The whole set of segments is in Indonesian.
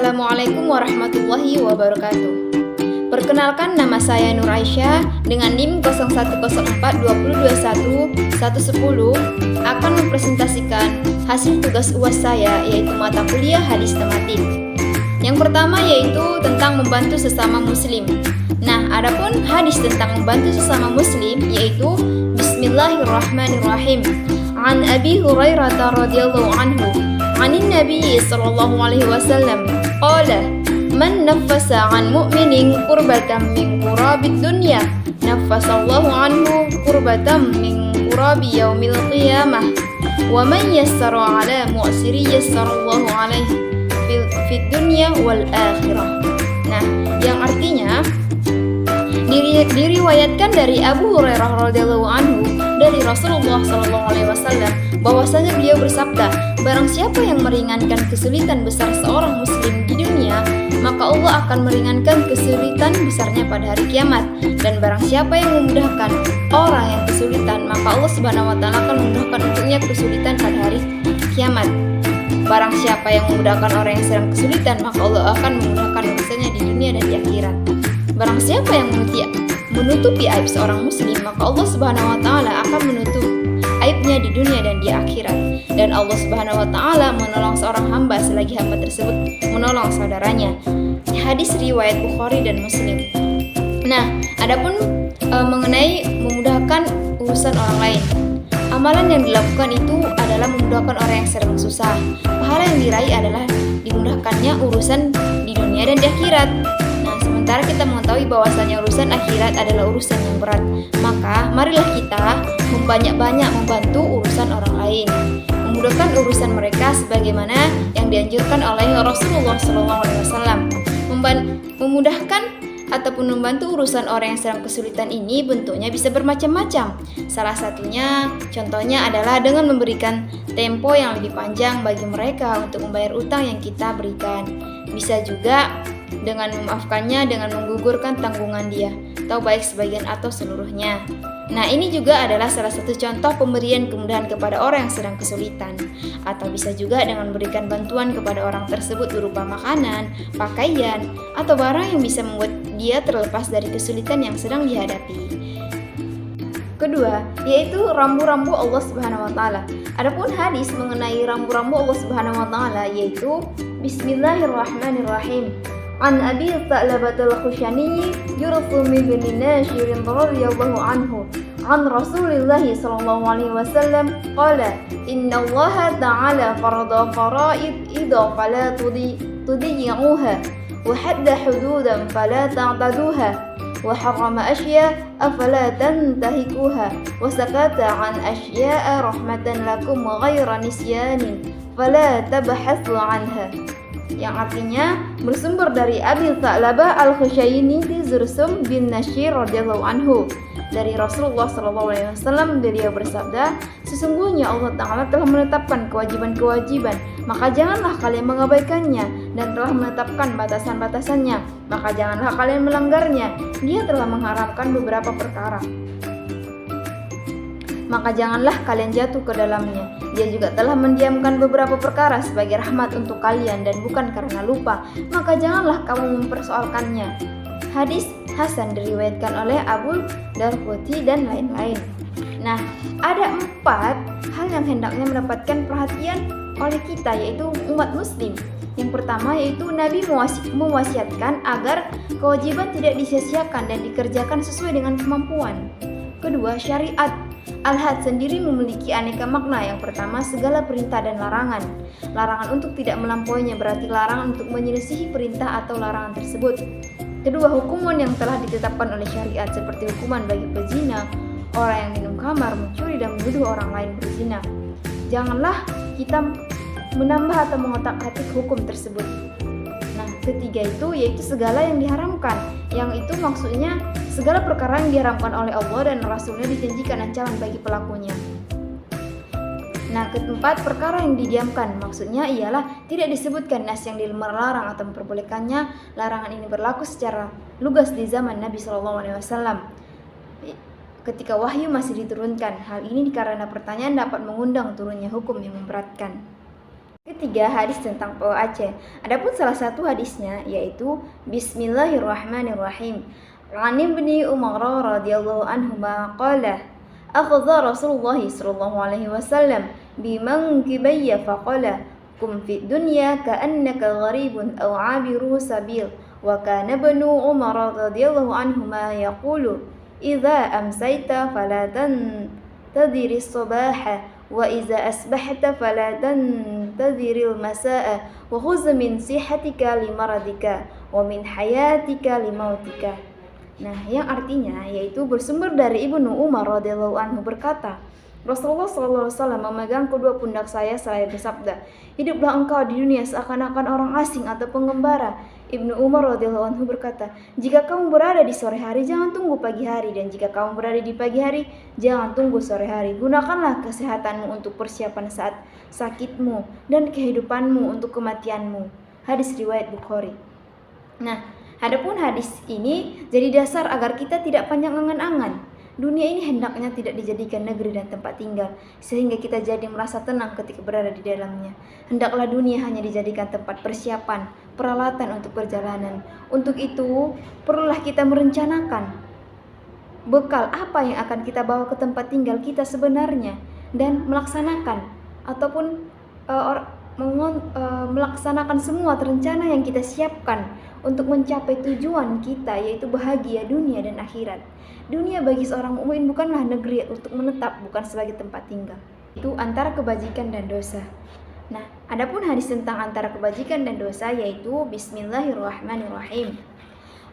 Assalamualaikum warahmatullahi wabarakatuh. Perkenalkan, nama saya Nur Aisyah dengan NIM 0142021110 akan mempresentasikan hasil tugas UAS saya, yaitu mata kuliah hadis tematik. Yang pertama yaitu tentang membantu sesama muslim. Nah, adapun hadis tentang membantu sesama muslim yaitu Bismillahirrahmanirrahim. An Abi Hurairah radhiyallahu anhu, 'anin Nabi sallallahu alaihi wasallam, qala man naffasa 'an mu'minin qurbatan min qurabid dunya, naffasallahu anhu qurbatan min qurabi yaumil qiyamah, wa man yassara 'ala mu'siri yassarallahu alaihi fid dunya wal akhirah. Nah, yang artinya diriwayatkan dari Abu Hurairah radhiyallahu anhu dari Rasulullah sallallahu alaihi wasallam bahwasanya beliau bersabda, barang siapa yang meringankan kesulitan besar seorang muslim di dunia, maka Allah akan meringankan kesulitan besarnya pada hari kiamat. Dan barang siapa yang memudahkan orang yang kesulitan, maka Allah Subhanahu wa taala akan memudahkan untuknya kesulitan pada hari kiamat. Barang siapa yang memudahkan orang yang sedang kesulitan, maka Allah akan memudahkan urusannya di dunia dan di akhirat. Barang siapa yang menutupi aib seorang muslim, maka Allah Subhanahu wa taala akan menutup aibnya di dunia dan di akhirat. Dan Allah Subhanahu wa taala menolong seorang hamba selagi hamba tersebut menolong saudaranya. Hadis riwayat Bukhari dan Muslim. Nah, adapun mengenai memudahkan urusan orang lain, amalan yang dilakukan itu adalah memudahkan orang yang sedang susah. Pahala yang diraih adalah dimudahkannya urusan di dunia dan di akhirat. Sementara kita mengetahui bahwasanya urusan akhirat adalah urusan yang berat, maka marilah kita membanyak-banyak membantu urusan orang lain, memudahkan urusan mereka sebagaimana yang dianjurkan oleh Rasulullah SAW. Memudahkan ataupun membantu urusan orang yang sedang kesulitan ini bentuknya bisa bermacam-macam. Salah satunya, contohnya adalah dengan memberikan tempo yang lebih panjang bagi mereka untuk membayar utang yang kita berikan. Bisa juga dengan memaafkannya dengan menggugurkan tanggungan dia, atau baik sebagian atau seluruhnya. Nah, ini juga adalah salah satu contoh pemberian kemudahan kepada orang yang sedang kesulitan. Atau bisa juga dengan memberikan bantuan kepada orang tersebut berupa makanan, pakaian, atau barang yang bisa membuat dia terlepas dari kesulitan yang sedang dihadapi. Kedua, yaitu rambu-rambu Allah Subhanahu wa taala. Adapun hadis mengenai rambu-rambu Allah Subhanahu wa taala yaitu Bismillahirrahmanirrahim. An Abi Tha'labah al-Khushani Yurthumi bin Nashirin radhiyallahu anhu, an Rasulillah sallallahu alaihi wasallam qala, inna Allah ta'ala farada faraid idha fala tudiyuha wa hadda hududan fala ta'taduha wa harrama asya afala tantahikuha wa sakata an asya'a rahmatan lakum ghayra nisyanin fala tabhasu anha. Yang artinya bersumber dari Abi Tha'labah al-Khushani Zursum bin Nashir radhiyallahu anhu dari Rasulullah SAW. Beliau bersabda, sesungguhnya Allah Ta'ala telah menetapkan kewajiban-kewajiban, maka janganlah kalian mengabaikannya, dan telah menetapkan batasan-batasannya, maka janganlah kalian melanggarnya. Dia telah mengharamkan beberapa perkara, maka janganlah kalian jatuh ke dalamnya. Dia juga telah mendiamkan beberapa perkara sebagai rahmat untuk kalian dan bukan karena lupa, maka janganlah kamu mempersoalkannya. Hadis Hasan diriwayatkan oleh Abu Darquti dan lain-lain. Nah, ada 4 hal yang hendaknya mendapatkan perhatian oleh kita, yaitu umat muslim. Yang pertama yaitu Nabi mewasiatkan agar kewajiban tidak disia-siakan dan dikerjakan sesuai dengan kemampuan. Kedua, syariat Al-Had sendiri memiliki aneka makna. Yang pertama, segala perintah dan larangan. Larangan untuk tidak melampauinya berarti larangan untuk menyelisihi perintah atau larangan tersebut. Kedua, hukuman yang telah ditetapkan oleh syariat seperti hukuman bagi pezina, orang yang minum khamar, mencuri dan menuduh orang lain berzina. Janganlah kita menambah atau mengotak-atik hukum tersebut. Nah, ketiga itu yaitu segala yang diharamkan, yang itu maksudnya segala perkara yang diharamkan oleh Allah dan Rasulnya dijanjikan ancaman bagi pelakunya. Nah, keempat, perkara yang didiamkan, maksudnya ialah tidak disebutkan nas yang melarang atau memperbolehkannya. Larangan ini berlaku secara lugas di zaman Nabi SAW ketika wahyu masih diturunkan. Hal ini karena pertanyaan dapat mengundang turunnya hukum yang memberatkan. Ketiga, hadis tentang pawai Aceh. Adapun salah satu hadisnya yaitu Bismillahirrahmanirrahim. An Ibni Umar radhiyallahu anhuma qala akhadha Rasulullah sallallahu alaihi wasallam bimankibayya faqala kum fid dunya ka'annaka gharibun aw 'abiru sabil wa kana ibnu Umar radhiyallahu anhuma yaqulu idza amsayta fala tadhiri as-sabaha wa iza asbahta fala tantadhiril masaa wa khudh min sihatika limaradika wa min hayatika limautika. Nah, yang artinya yaitu bersumber dari Ibnu Umar radhiyallahu anhu berkata, Rasulullah SAW memegang kedua pundak saya seraya bersabda, hiduplah engkau di dunia seakan-akan orang asing atau pengembara. Ibnu Umar radhiyallahu anhu berkata, jika kamu berada di sore hari, jangan tunggu pagi hari, dan jika kamu berada di pagi hari, jangan tunggu sore hari. Gunakanlah kesehatanmu untuk persiapan saat sakitmu dan kehidupanmu untuk kematianmu. Hadis riwayat Bukhari. Nah, adapun hadis ini jadi dasar agar kita tidak panjang angan-angan. Dunia ini hendaknya tidak dijadikan negeri dan tempat tinggal, sehingga kita jadi merasa tenang ketika berada di dalamnya. Hendaklah dunia hanya dijadikan tempat persiapan, peralatan untuk perjalanan. Untuk itu, perlulah kita merencanakan bekal apa yang akan kita bawa ke tempat tinggal kita sebenarnya, dan melaksanakan ataupun melaksanakan semua rencana yang kita siapkan untuk mencapai tujuan kita, yaitu bahagia dunia dan akhirat. Dunia bagi seorang mukmin bukanlah negeri untuk menetap, bukan sebagai tempat tinggal. Itu antara kebajikan dan dosa. Nah, adapun hadis tentang antara kebajikan dan dosa yaitu Bismillahirrahmanirrahim.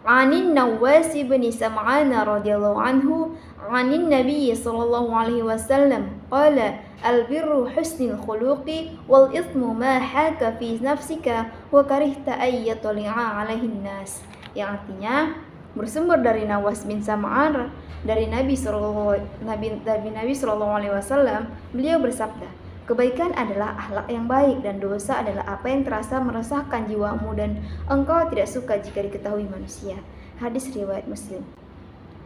Anin Nawas bin Sam'an radhiyallahu anhu, anin Nabi sallallahu alaihi wasallam qala al-birru husnul khuluqi wal ithmu ma haka fi nafsika wa karihta ay yatli'a 'alaihin nas. Yang artinya bersumber dari Nawas bin Sam'an dari Nabi sallallahu alaihi wasallam, beliau bersabda, kebaikan adalah akhlak yang baik dan dosa adalah apa yang terasa meresahkan jiwamu dan engkau tidak suka jika diketahui manusia. Hadis riwayat Muslim.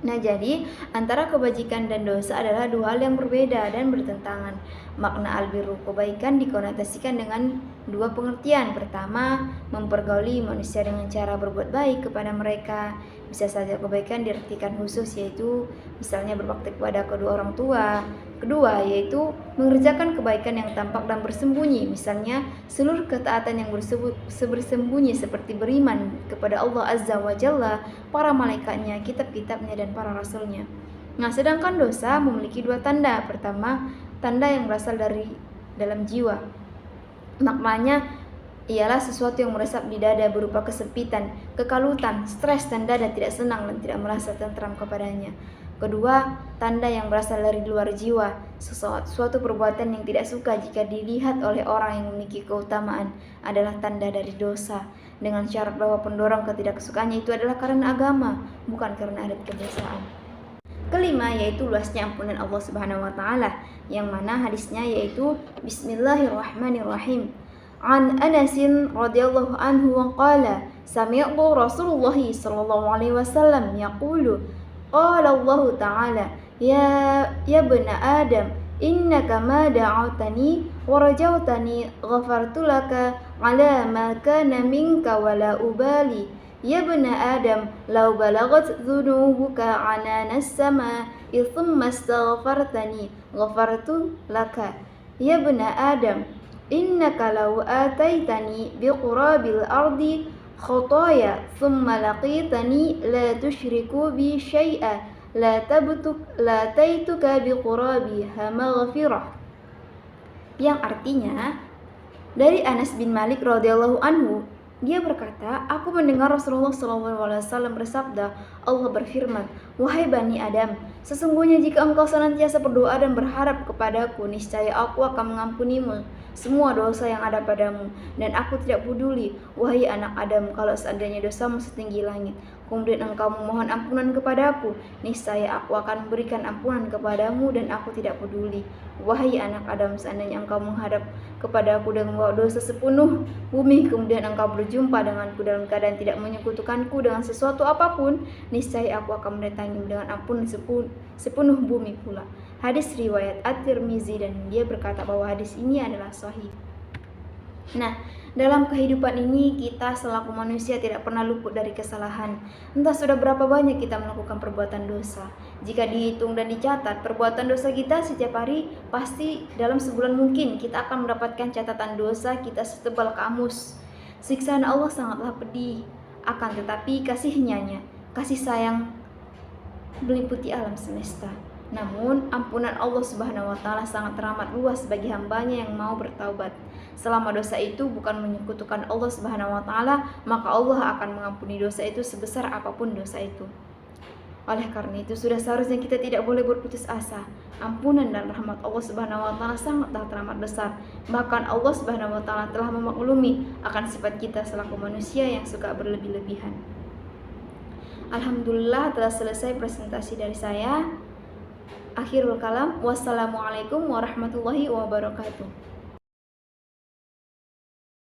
Nah, jadi antara kebajikan dan dosa adalah dua hal yang berbeda dan bertentangan. Makna albirru, kebaikan, dikonotasikan dengan dua pengertian. Pertama, mempergauli manusia dengan cara berbuat baik kepada mereka. Bisa saja kebaikan diartikan khusus, yaitu misalnya berbakti kepada kedua orang tua. Kedua, yaitu mengerjakan kebaikan yang tampak dan bersembunyi, misalnya seluruh ketaatan yang bersembunyi seperti beriman kepada Allah Azza wa Jalla, para malaikatnya, kitab-kitabnya, dan para rasulnya. Nah, sedangkan dosa memiliki dua tanda. Pertama, tanda yang berasal dari dalam jiwa. Maknanya ialah sesuatu yang meresap di dada berupa kesempitan, kekalutan, stres, dan dada tidak senang dan tidak merasa tentram kepadanya. Kedua, tanda yang berasal dari luar jiwa, suatu perbuatan yang tidak suka jika dilihat oleh orang yang memiliki keutamaan adalah tanda dari dosa, dengan syarat bahwa pendorong ketidaksukaannya itu adalah karena agama, bukan karena adat kebiasaan. Kelima, yaitu luasnya ampunan Allah Subhanahu wa taala, yang mana hadisnya yaitu Bismillahirrahmanirrahim. An Anas radhiyallahu anhu qala sami'tu Rasulullah sallallahu alaihi wasallam yaqulu qala Allah ta'ala ya ibna Adam innaka ma da'awtani wa rajautani ghafartu laka ala ma kana minka wa la ubali ya ibna Adam law balagat dhunubuka anana as-sama thumma astaghfartani ghafartu laka ya ibna Adam innaka law ataitani biqurabil ardi khotaya thumma laqitani la tushriku bi syai'a la taituka biqurabiha maghfirah. Yang artinya dari Anas bin Malik radhiyallahu anhu, dia berkata, aku mendengar Rasulullah SAW bersabda, Allah berfirman, wahai Bani Adam, sesungguhnya jika engkau senantiasa berdoa dan berharap kepadaku, niscaya aku akan mengampunimu semua dosa yang ada padamu, dan aku tidak peduli, wahai anak Adam, kalau seandainya dosamu setinggi langit, kemudian engkau memohon ampunan kepadaku, niscaya aku akan memberikan ampunan kepadamu, dan aku tidak peduli, wahai anak Adam, seandainya engkau menghadap kepadaku dengan membawa dosa sepenuh bumi, kemudian engkau berjumpa denganku dalam keadaan tidak menyekutukanku dengan sesuatu apapun, niscaya aku akan mendatangimu dengan ampunan sepenuh bumi pula. Hadis riwayat At-Tirmizi, dan dia berkata bahwa hadis ini adalah sahih. Nah, dalam kehidupan ini kita selaku manusia tidak pernah luput dari kesalahan. Entah sudah berapa banyak kita melakukan perbuatan dosa. Jika dihitung dan dicatat perbuatan dosa kita setiap hari, pasti dalam sebulan mungkin kita akan mendapatkan catatan dosa kita setebal kamus. Siksaan Allah sangatlah pedih. Akan tetapi kasih sayang meliputi alam semesta. Namun, ampunan Allah Subhanahu wa Ta'ala sangat teramat luas bagi hambanya yang mau bertaubat. Selama dosa itu bukan menyekutukan Allah Subhanahu wa Ta'ala, maka Allah akan mengampuni dosa itu sebesar apapun dosa itu. Oleh karena itu, sudah seharusnya kita tidak boleh berputus asa. Ampunan dan rahmat Allah Subhanahu wa Ta'ala sangatlah teramat besar. Bahkan Allah Subhanahu wa Ta'ala telah memaklumi akan sifat kita selaku manusia yang suka berlebih-lebihan. Alhamdulillah, telah selesai presentasi dari saya. Akhirul kalam, wassalamualaikum warahmatullahi wabarakatuh.